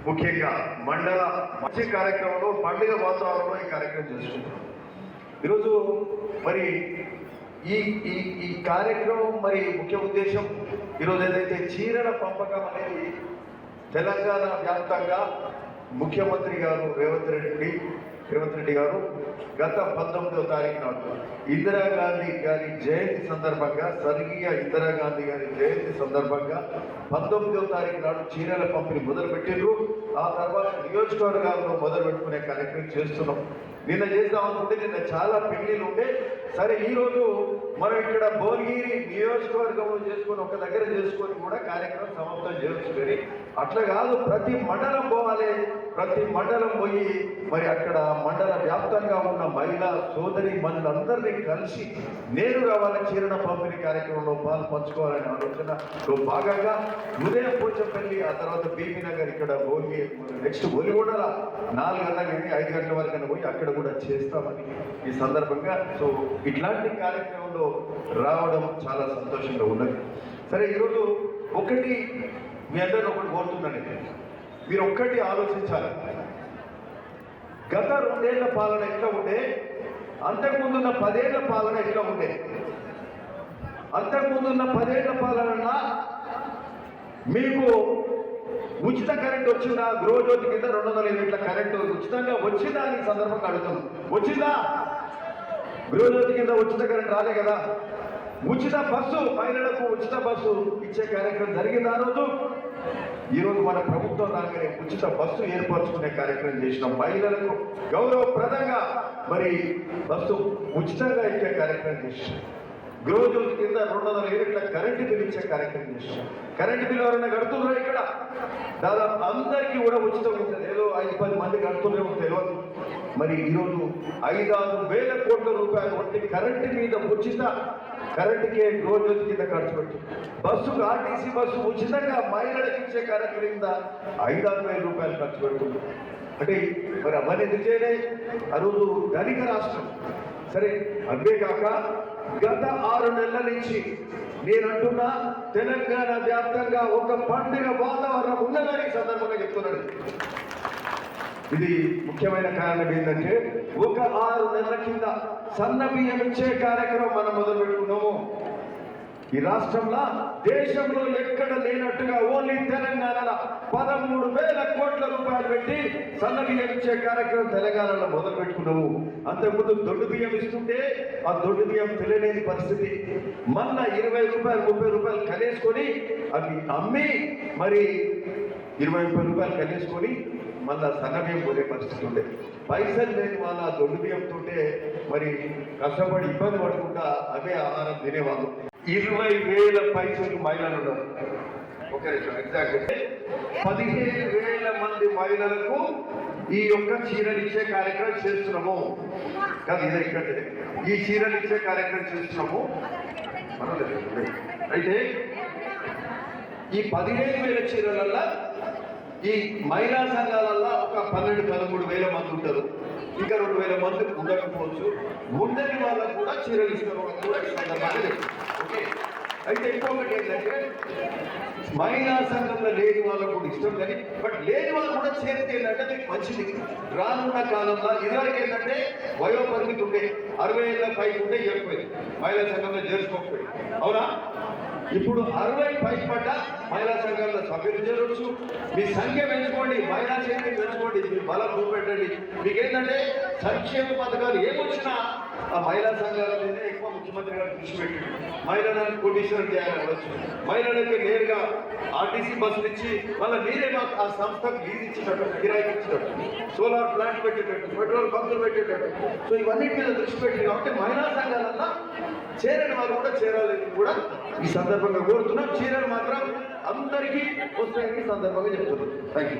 ముఖ్యంగా మండల మంచి కార్యక్రమంలో పండుగ వాతావరణంలో ఈ కార్యక్రమం చేసుకుంటున్నాం. ఈరోజు మరి ఈ ఈ ఈ కార్యక్రమం మరి ముఖ్య ఉద్దేశం ఈరోజు ఏదైతే చీరల పంపకం అనేది తెలంగాణ వ్యాప్తంగా ముఖ్యమంత్రి గారు రేవంత్ రెడ్డి గారు గత 19వ తారీఖు నాడు ఇందిరాగాంధీ గారి జయంతి సందర్భంగా స్వర్గీయ ఇందిరాగాంధీ గారి జయంతి సందర్భంగా 19వ తారీఖు నాడు చీరల పంపిణీ మొదలుపెట్టిండ్రు. ఆ తర్వాత నియోజకవర్గాల్లో మొదలుపెట్టుకునే కార్యక్రమం చేస్తున్నాం. నిన్న చేద్దామనుకుంటే నిన్న చాలా పెళ్లిలు ఉండే. సరే ఈరోజు మనం ఇక్కడ భువనగిరి నియోజకవర్గంలో చేసుకొని ఒక దగ్గర చేసుకొని కూడా కార్యక్రమం సమాప్తం చేయవచ్చు. కానీ అట్లా కాదు, ప్రతి మండలం పోవాలి. ప్రతి మండలం పోయి మరి అక్కడ మండల వ్యాప్తంగా ఉన్న మహిళా సోదరి మనులందరినీ కలిసి నేరుగా వాళ్ళ చీరల పంపిణీ కార్యక్రమంలో పాలు పంచుకోవాలనే ఆలోచనలో భాగంగా ఉదయం పోచంపల్లి, ఆ తర్వాత బీబీ నగర్, ఇక్కడ భువనగిరి, నెక్స్ట్ ఒలిగొండల 4 గంటల కానీ 5 గంటల వరకు పోయి అక్కడ కూడా చేస్తామని ఈ సందర్భంగా సో ఇట్లాంటి కార్యక్రమంలో రావడం చాలా సంతోషంగా ఉన్నది. సరే ఈరోజు ఒకటి మీ అందరిని ఒకటి కోరుతున్నాను, మీరు ఒక్కటి ఆలోచించాలి. గత 2 ఏళ్ల పాలన ఎట్లా ఉండే, అంతకుముందున్న 10 ఏళ్ల పాలన ఎట్లా ఉండే. అంతకుముందున్న 10 ఏళ్ల పాలన మీకు ఉచిత కరెంట్ వచ్చిందా? గృహజ్యోతి కింద 200 యూనిట్ల కరెంటు ఉచితంగా వచ్చిందా అని సందర్భంగా అడుగుతాం. వచ్చిందా? గృహజ్యోతి కింద ఉచిత కరెంట్ రాలే కదా. ఉచిత బస్సు, మహిళలకు ఉచిత బస్సు ఇచ్చే కార్యక్రమం జరిగింది ఆ రోజు. ఈరోజు మన ప్రభుత్వం రాగానే ఉచిత బస్సు ఏర్పరచుకునే కార్యక్రమం చేసినాం. మహిళలకు గౌరవప్రదంగా మరి బస్సు ఉచితంగా ఇచ్చే కార్యక్రమం చేసినాం. గృహజ్యోతి కింద 200 యూనిట్ల కరెంటు బిల్ ఇచ్చే కార్యక్రమం చేసినాం. కరెంటు బిల్ ఎవరైనా కడుతున్నారు ఇక్కడ? దాదాపు అందరికీ కూడా ఉచితం ఇచ్చారు. ఏదో 5-10 మంది కడుతున్నారో తెలియదు. మరి ఈరోజు 5-6 వేల కోట్ల రూపాయలు వంటి కరెంటు మీద ఉచిత కరెంటుకే గృహజ్యోతి కింద ఖర్చు పెడుతుంది. బస్సుకు ఆర్టీసీ బస్సు ఉచితంగా మహిళలకు ఇచ్చే కార్యక్రమం కింద 5-6 వేల రూపాయలు ఖర్చు పెడుతుంది. అంటే మరి అవన్నీ ఎందుకు చేయలే? ఆ రోజు ధనిక రాష్ట్రం. సరే అంతేకాక గత 6 నెలల నుంచి నేనంటున్నా తెలంగాణ వ్యాప్తంగా ఒక పండుగ వాతావరణం ఉన్నదని సందర్భంగా చెప్తున్నాడు. ఇది ముఖ్యమైన కారణం ఏంటంటే ఒక 6 నెలల కింద సన్న బియ్యం ఇచ్చే కార్యక్రమం మనం మొదలు పెట్టుకున్నాము. ఈ రాష్ట్రంలో దేశంలో ఎక్కడ లేనట్టుగా ఓన్లీ తెలంగాణలో 13,000 కోట్ల రూపాయలు పెట్టి సన్న బియ్యం ఇచ్చే కార్యక్రమం తెలంగాణలో మొదలు పెట్టుకున్నాము. అంతకుముందు దొడ్డు బియ్యం ఇస్తుంటే ఆ దొడ్డు బియ్యం తెలియలేని పరిస్థితి. మళ్ళా 20 రూపాయలు 30 రూపాయలు కలిసుకొని అవి అమ్మి మరి 20-30 రూపాయలు కలిసుకొని మళ్ళా సన్న బియ్యం పోలే పరిస్థితి ఉండే. పైసలు లేని వాళ్ళ దొడ్డు బియ్యంతో మరి కష్టపడి ఇబ్బంది పడకుండా అవే ఆహారం తినేవాళ్ళు. 20,000 పైసలు మహిళలు ఉన్నారు. ఓకే, ఎగ్జాక్ట్ 15,000 మంది మహిళలకు ఈ యొక్క చీరలు ఇచ్చే కార్యక్రమం చేస్తున్నాము. కాదు ఇదే ఇక్కడ ఈ చీరలు ఇచ్చే కార్యక్రమం చేస్తున్నాము. అయితే ఈ 15,000 చీరలల్లో ఈ మహిళా సంఘాలల్లో ఒక 12-13 వేల మంది ఉంటారు. ఇంకా 2,000 మంది ఉండకపోవచ్చు. ఉండని వాళ్ళకు కూడా చీరలు ఇస్తారు కూడా ఈ సందర్భంగా. ఓకే, అయితే ఇంకొకటి ఏంటంటే మహిళా సంఘంలో లేని వాళ్ళకు కూడా ఇష్టం, కానీ బట్ లేని వాళ్ళు కూడా చేరితే ఏంటంటే మీకు మంచిది. రానున్న కాలంలో ఇదివరకు ఏంటంటే వయోపరిమితి ఉండే 60 ఏళ్ళ పైకి ఉంటే ఇవ్వకపోయింది, మహిళా సంఘంలో చేర్చుకోకపోయింది. అవునా? ఇప్పుడు 60 పైకి పడ్డ మహిళా సంఘాల్లో సభ్యులు చేరవచ్చు. మీ సంఖ్య పెంచుకోండి, మహిళా శక్తి పెంచుకోండి, మీ బలం చూపెట్టండి. మీకేంటంటే సంక్షేమ పథకాలు ఏమొచ్చినా ఆ మహిళా సంఘాల మీదే ఎక్కువ ముఖ్యమంత్రి గారు దృష్టి పెట్టింది. మహిళలను కోటీశ్వరం చేయాలవచ్చు, మహిళలకి నేరుగా ఆర్టీసీ బస్సులు ఇచ్చి మళ్ళీ మీరే మాకు ఆ సంస్థకు లీజ్ ఇచ్చేటట్టు, కిరాయికి ఇచ్చేటట్టు, సోలార్ ప్లాంట్ పెట్టేటట్టు, పెట్రోల్ బంకులు పెట్టేటట్టు. సో ఇవన్నీ మీద దృష్టి పెట్టింది. కాబట్టి మహిళా సంఘాలన్నా చేరని వాళ్ళు కూడా చేరాలని కూడా ఈ సందర్భంగా కోరుతున్నాం. చీరలు మాత్రం అందరికీ వస్తాయని సందర్భంగా చెప్తున్నాం. Thank you.